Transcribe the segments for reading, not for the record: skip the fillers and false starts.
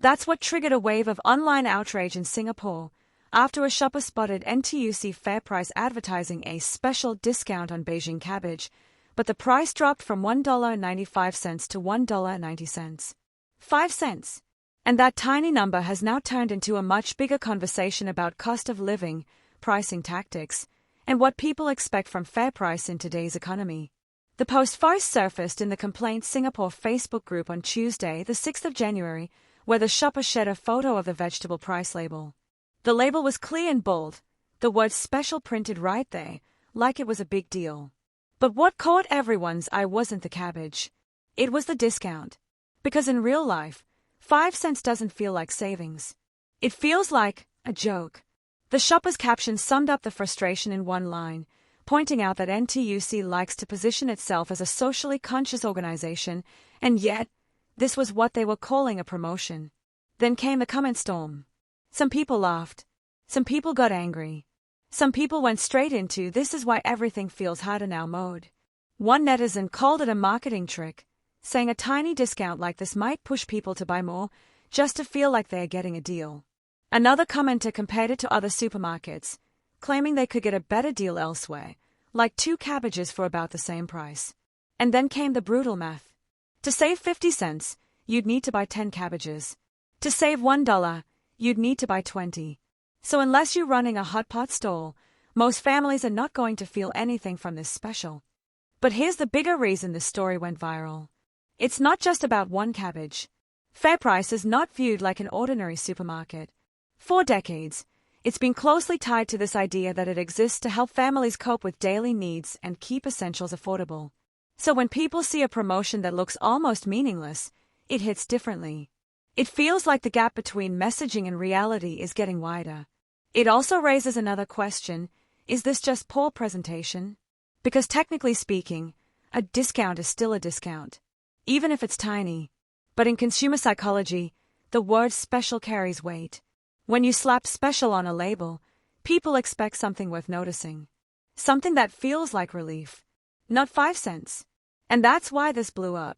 That's what triggered a wave of online outrage in Singapore after a shopper spotted NTUC FairPrice advertising a special discount on Beijing cabbage, but the price dropped from $1.95 to $1.90. 5 cents. And that tiny number has now turned into a much bigger conversation about cost of living, pricing tactics, and what people expect from FairPrice in today's economy. The post first surfaced in the Complaint Singapore Facebook group on Tuesday, the 6th of January, where the shopper shared a photo of the vegetable price label. The label was clear and bold, the word special printed right there, like it was a big deal. But what caught everyone's eye wasn't the cabbage. It was the discount. Because in real life, 5 cents doesn't feel like savings. It feels like a joke. The shopper's caption summed up the frustration in one line, pointing out that NTUC likes to position itself as a socially conscious organization, and yet, this was what they were calling a promotion. Then came the comment storm. Some people laughed. Some people got angry. Some people went straight into "this is why everything feels harder now" mode. One netizen called it a marketing trick, saying a tiny discount like this might push people to buy more, just to feel like they're getting a deal. Another commenter compared it to other supermarkets, claiming they could get a better deal elsewhere, like 2 cabbages for about the same price. And then came the brutal math. To save 50 cents, you'd need to buy 10 cabbages. To save $1, you'd need to buy 20. So unless you're running a hot pot stall, most families are not going to feel anything from this special. But here's the bigger reason this story went viral. It's not just about one cabbage. FairPrice is not viewed like an ordinary supermarket. For decades, it's been closely tied to this idea that it exists to help families cope with daily needs and keep essentials affordable. So when people see a promotion that looks almost meaningless, it hits differently. It feels like the gap between messaging and reality is getting wider. It also raises another question: is this just poor presentation? Because technically speaking, a discount is still a discount, even if it's tiny. But in consumer psychology, the word special carries weight. When you slap special on a label, people expect something worth noticing. Something that feels like relief. Not 5 cents. And that's why this blew up.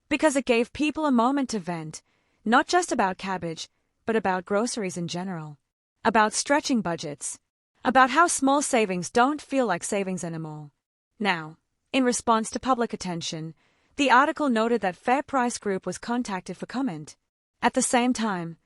Because it gave people a moment to vent, not just about cabbage, but about groceries in general. About stretching budgets. About how small savings don't feel like savings anymore. Now, in response to public attention, the article noted that FairPrice Group was contacted for comment. At the same time,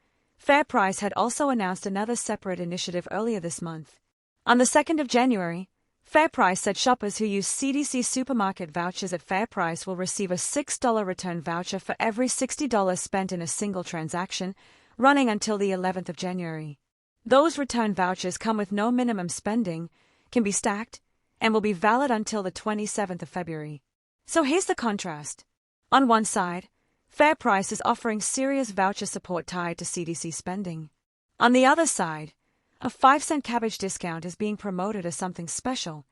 FairPrice had also announced another separate initiative earlier this month. On the 2nd of January, FairPrice said shoppers who use CDC supermarket vouchers at FairPrice will receive a $6 return voucher for every $60 spent in a single transaction, running until the 11th of January. Those return vouchers come with no minimum spending, can be stacked, and will be valid until the 27th of February. So here's the contrast. On one side, FairPrice is offering serious voucher support tied to CDC spending. On the other side, a 5-cent cabbage discount is being promoted as something special.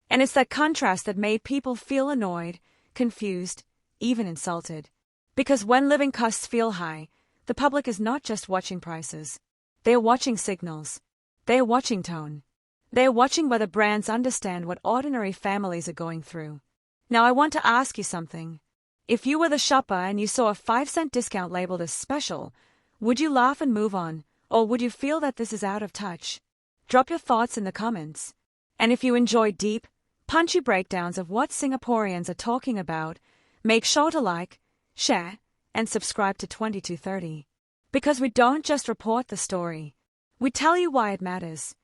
And it's that contrast that made people feel annoyed, confused, even insulted. Because when living costs feel high, the public is not just watching prices. They're watching signals. They're watching tone. They're watching whether brands understand what ordinary families are going through. Now I want to ask you something. If you were the shopper and you saw a 5-cent discount labeled as special, would you laugh and move on, or would you feel that this is out of touch? Drop your thoughts in the comments. And if you enjoy deep, punchy breakdowns of what Singaporeans are talking about, make sure to like, share, and subscribe to 2230. Because we don't just report the story. We tell you why it matters.